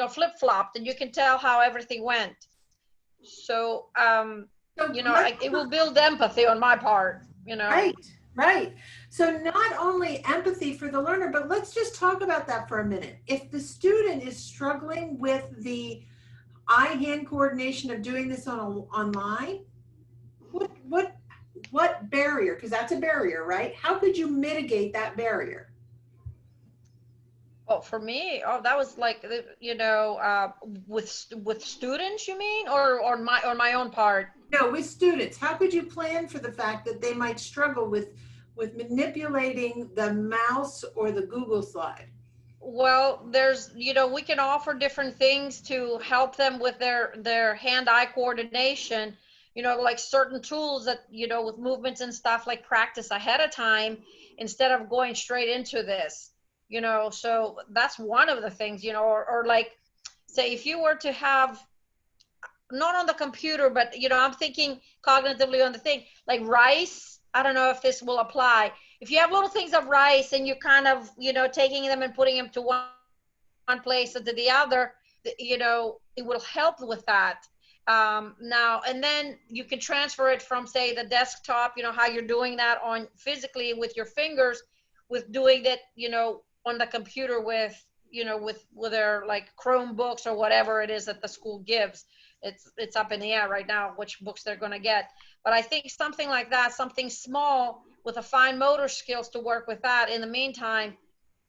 S3: flip-flopped, and you can tell how everything went. So, it will build empathy on my part,
S1: Right. So not only empathy for the learner, but let's just talk about that for a minute. If the student is struggling with the eye-hand coordination of doing this online, what barrier? Because that's a barrier, right? How could you mitigate that barrier?
S3: Well, for me, that was like, with students, you mean, or on my own part?
S1: No, with students. How could you plan for the fact that they might struggle with manipulating the mouse or the Google slide?
S3: Well, there's, we can offer different things to help them with their hand-eye coordination, like certain tools that, with movements and stuff, like practice ahead of time instead of going straight into this, so that's one of the things, or like, say, if you were to have, not on the computer, but, I'm thinking cognitively on the thing, like rice. I don't know if this will apply. If you have little things of rice and you're kind of, taking them and putting them to one place or to the other, it will help with that. Now, and then you can transfer it from, say, the desktop, how you're doing that on physically with your fingers, with doing that, on the computer with, with their like Chromebooks or whatever it is that the school gives. It's up in the air right now which books they're going to get. But I think something like that, something small with a fine motor skills to work with that in the meantime,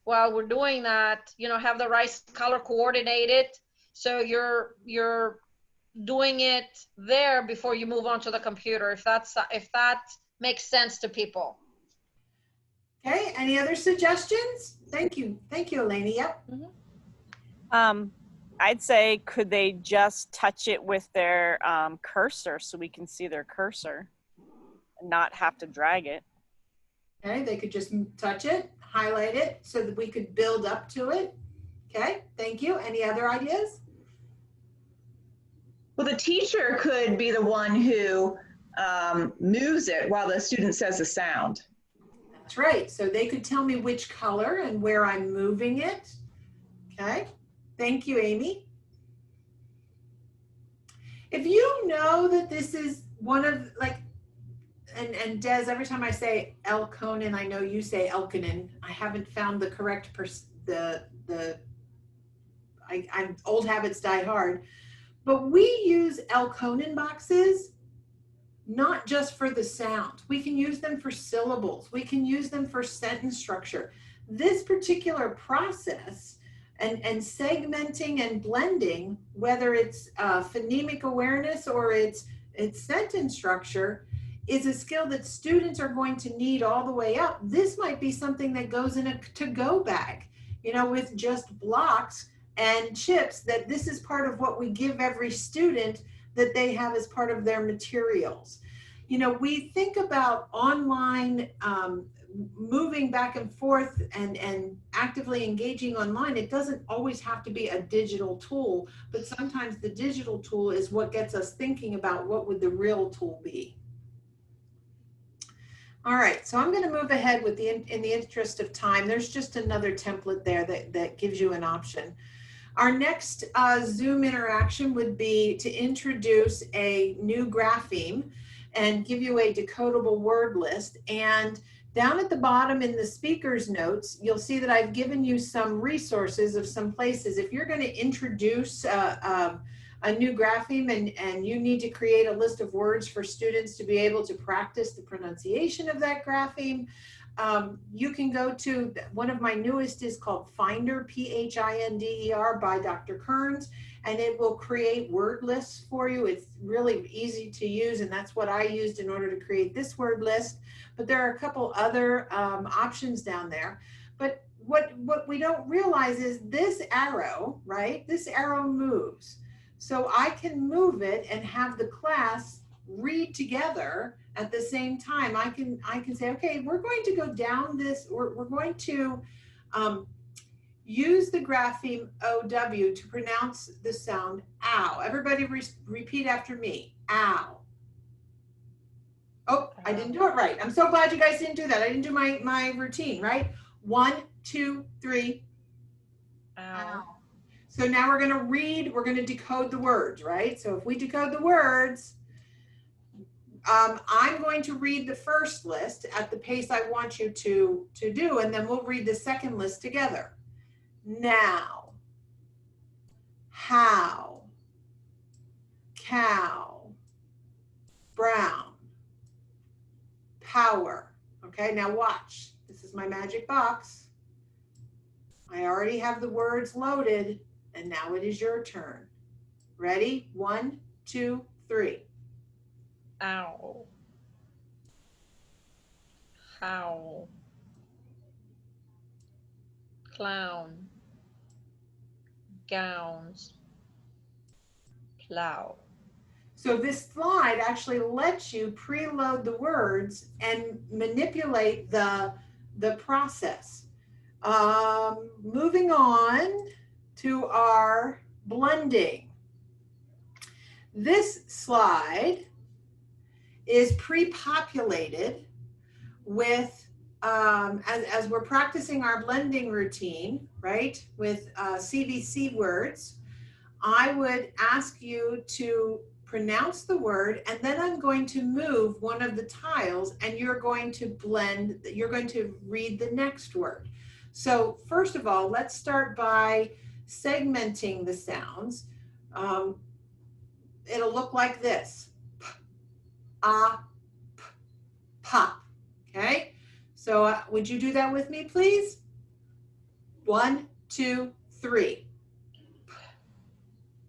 S3: while we're doing that, have the right color coordinated. So you're doing it there before you move on to the computer, if that makes sense to people.
S1: Okay, any other suggestions? Thank you, Eleni. Yep.
S8: Mm-hmm. I'd say, could they just touch it with their cursor so we can see their cursor and not have to drag it?
S1: Okay, they could just touch it, highlight it, so that we could build up to it. Okay, thank you. Any other ideas?
S9: Well, the teacher could be the one who moves it while the student says the sound.
S1: That's right. So they could tell me which color and where I'm moving it. Okay. Thank you, Amy. If you know that this is one of, like, and Des, every time I say Elkonin, I know you say Elkonin. I haven't found the correct I'm old habits die hard. But we use Elkonin boxes not just for the sound. We can use them for syllables. We can use them for sentence structure. This particular process, and segmenting and blending, whether it's phonemic awareness or it's sentence structure, is a skill that students are going to need all the way up. This might be something that goes in a to-go bag, you know, with just blocks and chips, that this is part of what we give every student that they have as part of their materials. You know, we think about online moving back and forth and actively engaging online. It doesn't always have to be a digital tool, but sometimes the digital tool is what gets us thinking about what would the real tool be. All right, so I'm going to move ahead with in the interest of time. There's just another template there that gives you an option. Our next Zoom interaction would be to introduce a new grapheme and give you a decodable word list. And down at the bottom in the speaker's notes, you'll see that I've given you some resources of some places. If you're going to introduce a new grapheme and you need to create a list of words for students to be able to practice the pronunciation of that grapheme, you can go to, one of my newest is called Finder, P-H-I-N-D-E-R, by Dr. Kearns, and it will create word lists for you. It's really easy to use, and that's what I used in order to create this word list. But there are a couple other options down there. But what we don't realize is this arrow, right? This arrow moves. So I can move it and have the class read together at the same time. I can say, okay, we're going to go down this, we're going to use the grapheme OW to pronounce the sound ow. Everybody repeat after me, ow. Oh, I didn't do it right. I'm so glad you guys didn't do that. I didn't do my routine, right? 1, 2, 3.
S3: Ow.
S1: So now we're going to read, we're going to decode the words, right? So if we decode the words, I'm going to read the first list at the pace I want you to do, and then we'll read the second list together. Now, how, cow, brown, power. Okay, now watch. This is my magic box. I already have the words loaded, and now it is your turn. Ready? 1, 2, 3.
S3: Ow. Howl. Clown. Gowns. Plow.
S1: So this slide actually lets you preload the words and manipulate the process. Moving on to our blending. This slide is pre-populated with, as we're practicing our blending routine, right, with CVC words, I would ask you to pronounce the word, and then I'm going to move one of the tiles, and you're going to blend, you're going to read the next word. So first of all, let's start by segmenting the sounds. It'll look like this. P, ah, p, pop. Okay? So would you do that with me, please? 1, 2, 3. P,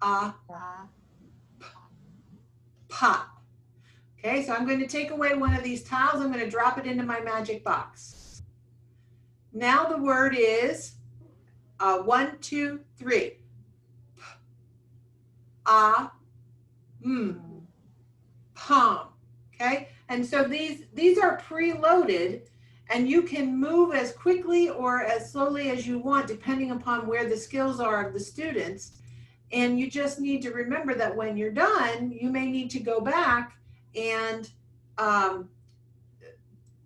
S1: ah, p, pop. Okay, so I'm going to take away one of these tiles. I'm going to drop it into my magic box. Now the word is 1, 2, 3. P, ah, palm. Okay, and so these are preloaded, and you can move as quickly or as slowly as you want depending upon where the skills are of the students. And you just need to remember that when you're done, you may need to go back and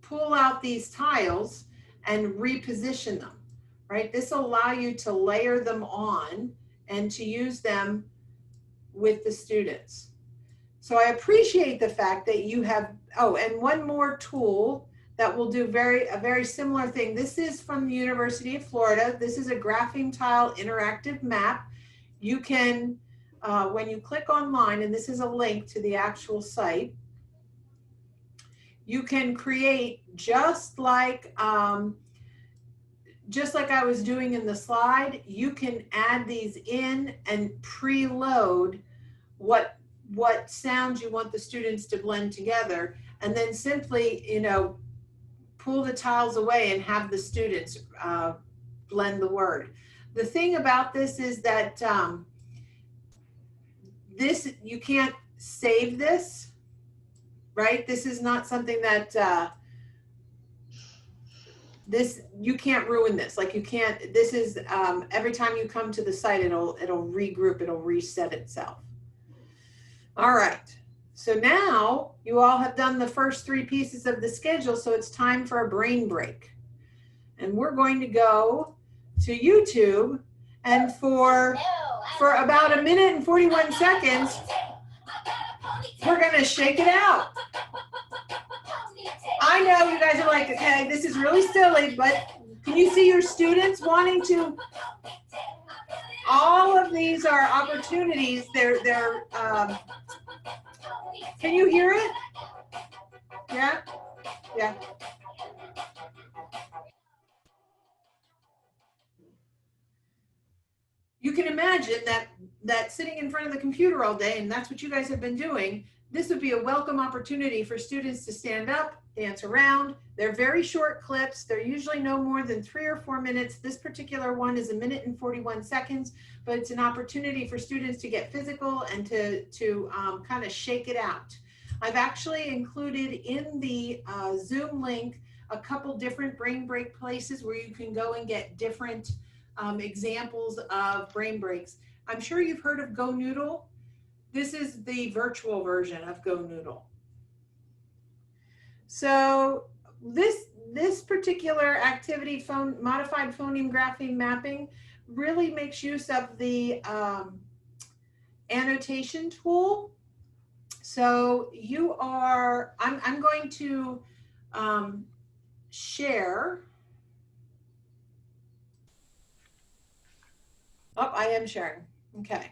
S1: pull out these tiles and reposition them, right? This will allow you to layer them on and to use them with the students. So I appreciate the fact that you have, oh, and one more tool that will do a very similar thing. This is from the University of Florida. This is a grapheme tile interactive map. You can, when you click online, and this is a link to the actual site, you can create just like just like I was doing in the slide, you can add these in and preload what sounds you want the students to blend together, and then simply, you know, pull the tiles away and have the students blend the word. The thing about this is that this, you can't save this, right? This is not something that this, you can't ruin this. Like you can't, this is every time you come to the site, it'll regroup, it'll reset itself. All right, so now you all have done the first 3 pieces of the schedule, so it's time for a brain break. And we're going to go to YouTube, and for about 1 minute and 41 seconds, we're gonna shake it out. I know you guys are like, okay, this is really silly, but can you see your students wanting to? All of these are opportunities. Can you hear it? Yeah? Yeah. You can imagine that sitting in front of the computer all day, and that's what you guys have been doing, this would be a welcome opportunity for students to stand up, dance around. They're very short clips. They're usually no more than 3 or 4 minutes. This particular one is 1 minute and 41 seconds, but it's an opportunity for students to get physical and to kind of shake it out. I've actually included in the Zoom link a couple different brain break places where you can go and get different examples of brain breaks. I'm sure you've heard of Go Noodle. This is the virtual version of Go Noodle. So this particular activity, modified phoneme grapheme mapping, really makes use of the annotation tool. So I'm going to share. Oh, I am sharing. Okay.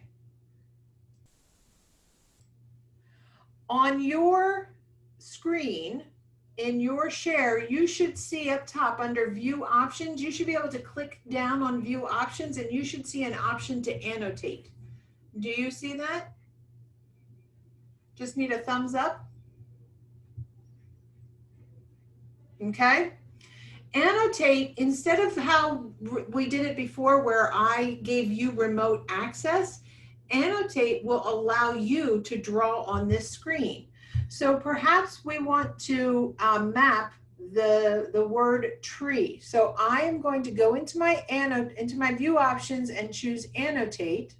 S1: On your screen, in your share, you should see up top under view options, you should be able to click down on view options and you should see an option to annotate. Do you see that? Just need a thumbs up. Okay. Annotate, instead of how we did it before where I gave you remote access, Annotate will allow you to draw on this screen. So perhaps we want to map the word tree. So I am going to go into my view options and choose Annotate.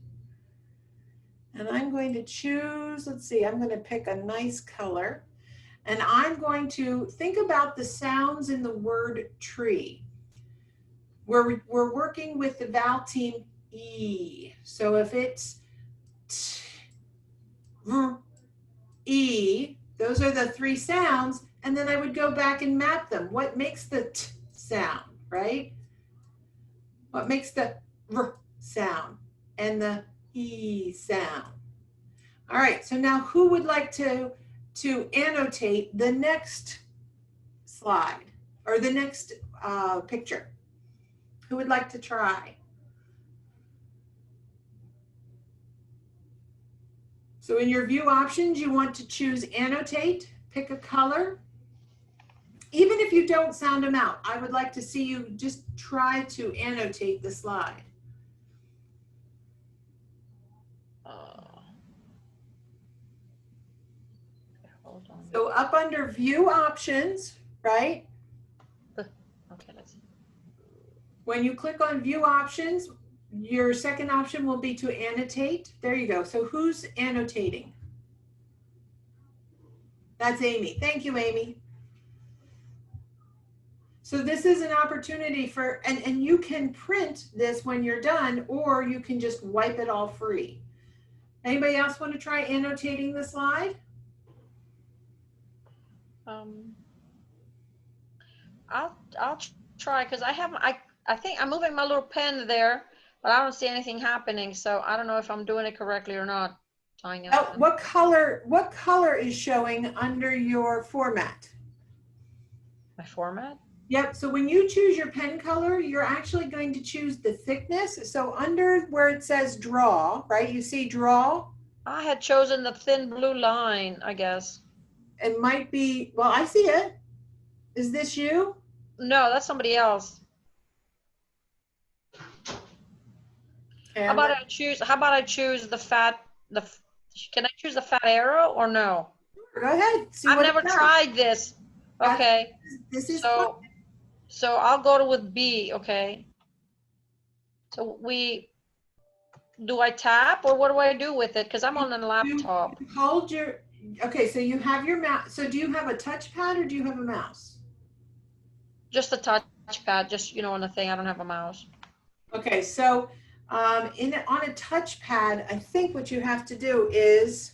S1: And I'm going to choose, let's see, I'm going to pick a nice color. And I'm going to think about the sounds in the word tree. We're working with the vowel team E. So if it's T, R, E, those are the 3 sounds, and then I would go back and map them. What makes the T sound, right? What makes the R sound and the E sound? All right, so now who would like to annotate the next slide or the next picture? Who would like to try? So in your view options, you want to choose Annotate, pick a color. Even if you don't sound them out, I would like to see you just try to annotate the slide.
S3: Hold on.
S1: So up under view options, right?
S3: Okay, let's see.
S1: When you click on view options, your second option will be to annotate. There you go. So who's annotating? That's Amy. Thank you, Amy. So this is an opportunity for, and you can print this when you're done, or you can just wipe it all free. Anybody else want to try annotating the slide?
S3: I'll try, because I think I'm moving my little pen there, but I don't see anything happening. So I don't know if I'm doing it correctly or not.
S1: Oh, what color is showing under your format?
S3: My format?
S1: Yep, so when you choose your pen color, you're actually going to choose the thickness. So under where it says draw, right, you see draw?
S3: I had chosen the thin blue line, I guess.
S1: It might be, well, I see it. Is this you?
S3: No, that's somebody else.
S1: Okay,
S3: How about I choose the fat, can I choose the fat arrow or no?
S1: go ahead. See
S3: I've
S1: what
S3: never
S1: it does.
S3: tried this. Okay.
S1: This is fun.
S3: So I'll go with B, okay. So do I tap or what do I do with it? Because I'm on a laptop.
S1: You hold your, okay, so you have your mouse. So do you have a touchpad or do you have a mouse?
S3: Just a touchpad, just, on the thing. I don't have a mouse.
S1: Okay, so on a touchpad, I think what you have to do is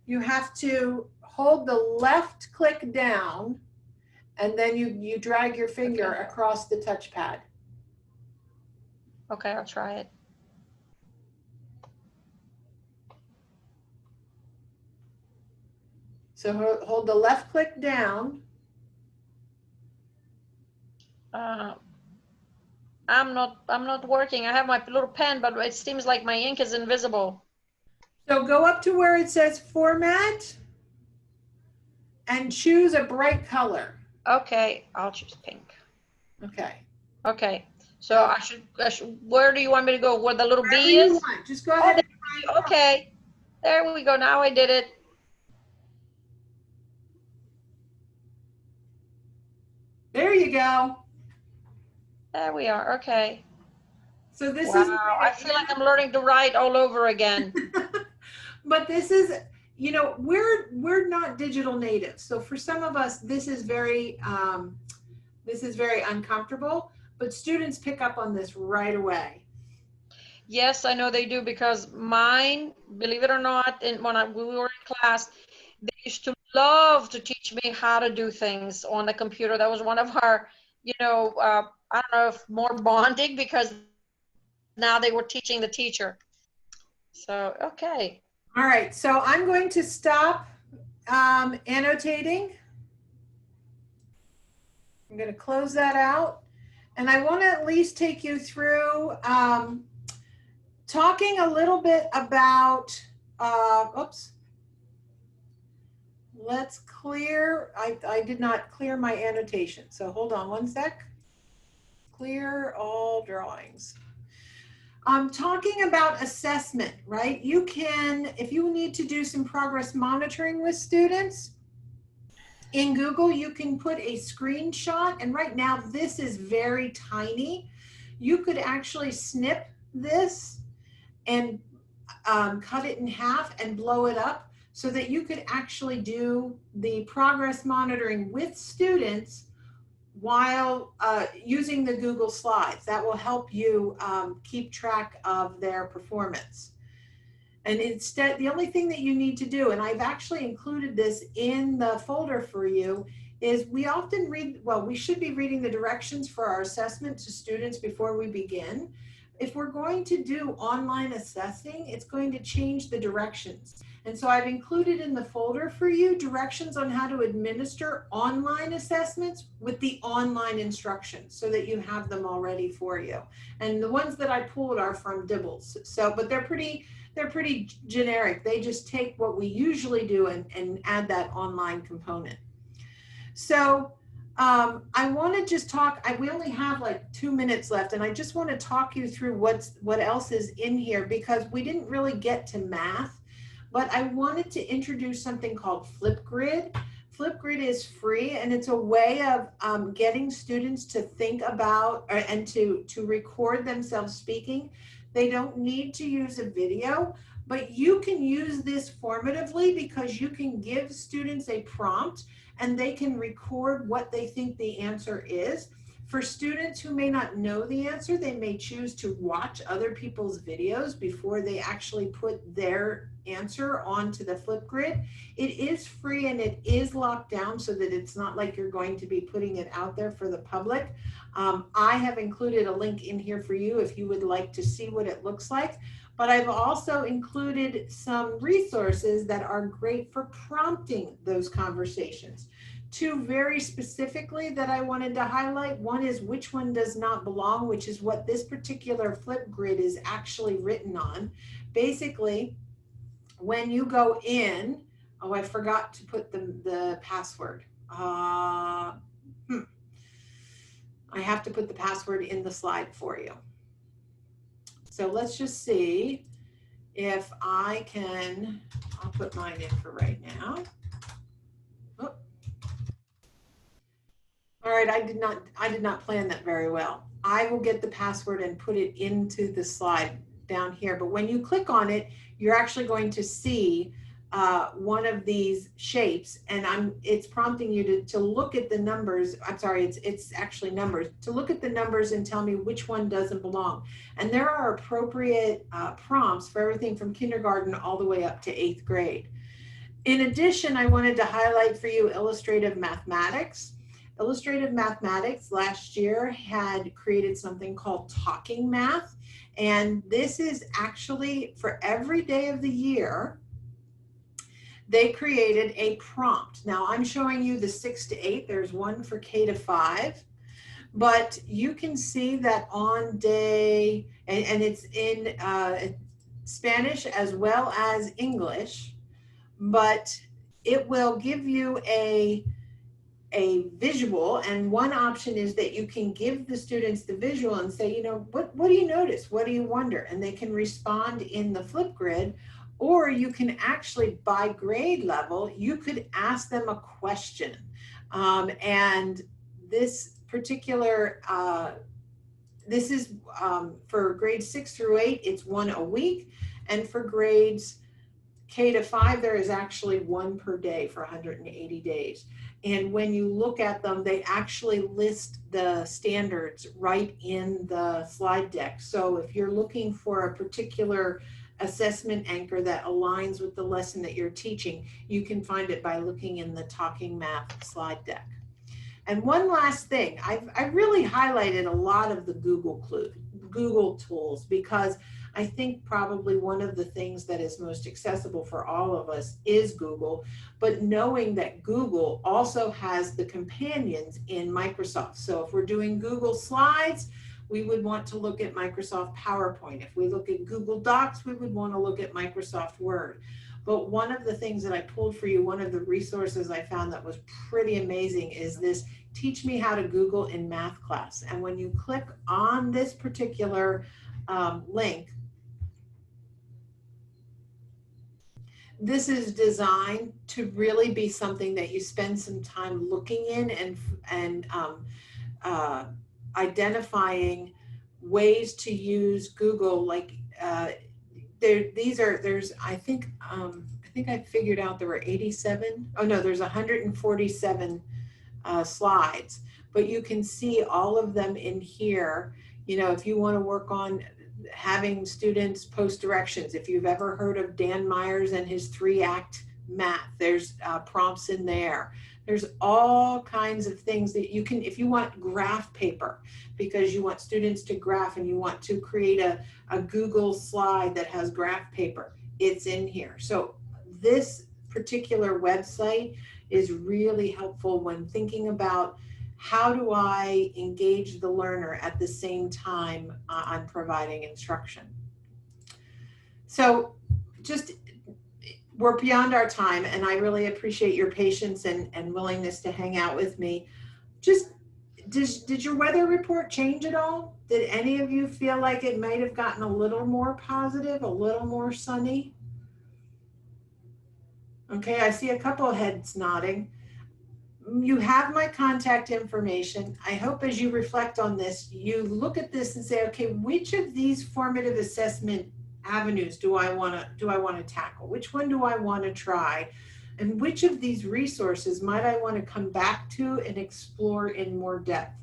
S1: you have to hold the left click down and then you drag your finger across the touchpad.
S3: Okay, I'll try it.
S1: So hold the left click down.
S3: I'm not working. I have my little pen, but it seems like my ink is invisible.
S1: So go up to where it says format and choose a bright color.
S3: Okay, I'll choose pink.
S1: Okay.
S3: Okay. So I should where do you want me to go? Where the little
S1: Wherever
S3: B is?
S1: you want. Just go ahead.
S3: Okay. There we go. Now I did it.
S1: There you go.
S3: There we are. Okay.
S1: So this
S3: wow,
S1: is.
S3: I feel like I'm learning to write all over again.
S1: But this is, we're not digital natives. So for some of us, this is very uncomfortable, but students pick up on this right away.
S3: Yes, I know they do because mine, believe it or not, when we were in class, they used to love to teach me how to do things on the computer. That was one of our, I don't know if more bonding because now they were teaching the teacher. So, okay.
S1: All right, so I'm going to stop annotating. I'm going to close that out. And I want to at least take you through talking a little bit about, let's clear, I did not clear my annotation. So hold on one sec. Clear all drawings. I'm talking about assessment, right? You can, if you need to do some progress monitoring with students, in Google, you can put a screenshot, and right now this is very tiny. You could actually snip this and cut it in half and blow it up so that you could actually do the progress monitoring with students while using the Google Slides. That will help you keep track of their performance. And instead, the only thing that you need to do, and I've actually included this in the folder for you, is we often read, well, we should be reading the directions for our assessment to students before we begin. If we're going to do online assessing, it's going to change the directions. And so I've included in the folder for you directions on how to administer online assessments with the online instructions so that you have them all ready for you. And the ones that I pulled are from Dibbles. So, but they're pretty generic. They just take what we usually do and add that online component. So I want to just talk, we only have like 2 minutes left, and I just want to talk you through what else is in here because we didn't really get to math, but I wanted to introduce something called Flipgrid. Flipgrid is free, and it's a way of getting students to think about and to record themselves speaking. They don't need to use a video, but you can use this formatively because you can give students a prompt and they can record what they think the answer is. For students who may not know the answer, they may choose to watch other people's videos before they actually put their answer onto the Flipgrid. It is free and it is locked down so that it's not like you're going to be putting it out there for the public. I have included a link in here for you if you would like to see what it looks like. But I've also included some resources that are great for prompting those conversations. Two very specifically that I wanted to highlight. One is which one does not belong, which is what this particular flip grid is actually written on. Basically, when you go in, oh, I forgot to put the password. I have to put the password in the slide for you. So let's just see if I can, I'll put mine in for right now. Oh. All right, I did not plan that very well. I will get the password and put it into the slide down here. But when you click on it, you're actually going to see one of these shapes, and it's prompting you to look at the numbers. I'm sorry, it's actually numbers. To look at the numbers and tell me which one doesn't belong. And there are appropriate prompts for everything from kindergarten all the way up to 8th grade. In addition, I wanted to highlight for you illustrative mathematics. Illustrative mathematics last year had created something called Talking Math. And this is actually for every day of the year, they created a prompt. Now I'm showing you the 6 to 8. There's one for K to 5. But you can see that on day, and it's in Spanish as well as English, but it will give you a visual, and one option is that you can give the students the visual and say, you know, what do you notice? What do you wonder? And they can respond in the flip grid, or you can actually, by grade level, you could ask them a question. And this particular, this is for grades 6 through 8, it's one a week. And for grades K to 5, there is actually one per day for 180 days. And when you look at them, they actually list the standards right in the slide deck. So if you're looking for a particular assessment anchor that aligns with the lesson that you're teaching, you can find it by looking in the Talking Math slide deck. And one last thing, I've really highlighted a lot of the Google tools, because I think probably one of the things that is most accessible for all of us is Google, but knowing that Google also has the companions in Microsoft. So if we're doing Google Slides, we would want to look at Microsoft PowerPoint. If we look at Google Docs, we would want to look at Microsoft Word. But one of the things that I pulled for you, one of the resources I found that was pretty amazing is this Teach Me How to Google in Math Class. And when you click on this particular link, this is designed to really be something that you spend some time looking in and identifying ways to use Google. Like there's I think I figured out there were 87. Oh no, there's 147 slides, but you can see all of them in here. You know, if you want to work on having students post directions, if you've ever heard of Dan Myers and his 3-act math, there's prompts in there. There's all kinds of things that you can, if you want graph paper, because you want students to graph and you want to create a Google slide that has graph paper, it's in here. So this particular website is really helpful when thinking about how do I engage the learner at the same time I'm providing instruction. So just, we're beyond our time, and I really appreciate your patience and willingness to hang out with me. Just, did your weather report change at all? Did any of you feel like it might have gotten a little more positive, a little more sunny? Okay, I see a couple of heads nodding. You have my contact information. I hope as you reflect on this, you look at this and say, okay, which of these formative assessment avenues do I want to tackle? Which one do I want to try? And which of these resources might I want to come back to and explore in more depth?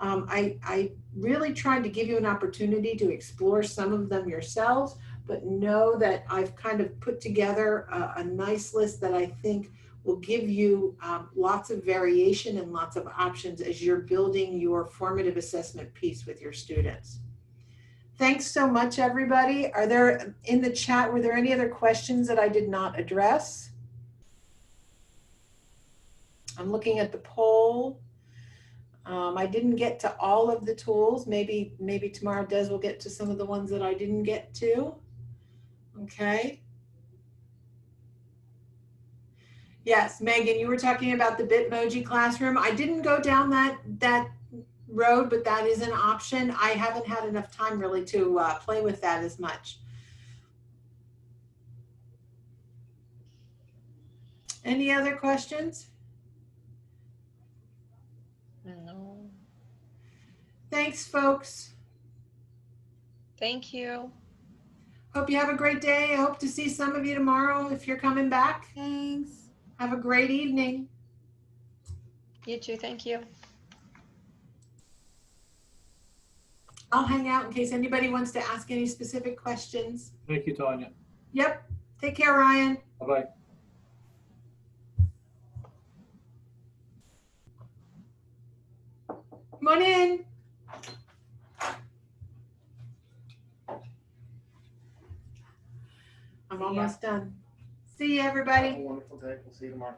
S1: I really tried to give you an opportunity to explore some of them yourselves, but know that I've kind of put together a nice list that I think will give you lots of variation and lots of options as you're building your formative assessment piece with your students. Thanks so much, everybody. Are there, in the chat, were there any other questions that I did not address? I'm looking at the poll. I didn't get to all of the tools. Maybe tomorrow Des will get to some of the ones that I didn't get to. Okay. Yes, Megan, you were talking about the Bitmoji classroom. I didn't go down that road, but that is an option. I haven't had enough time really to play with that as much. Any other questions?
S3: No.
S1: Thanks, folks.
S3: Thank you.
S1: Hope you have a great day. I hope to see some of you tomorrow if you're coming back.
S7: Thanks.
S1: Have a great evening.
S3: You too. Thank you.
S1: I'll hang out in case anybody wants to ask any specific questions.
S2: Thank you, Tanya.
S1: Yep. Take care, Ryan.
S2: Bye-bye.
S1: Come on in. I'm almost done. See you, everybody.
S10: Have a wonderful day. We'll see you tomorrow.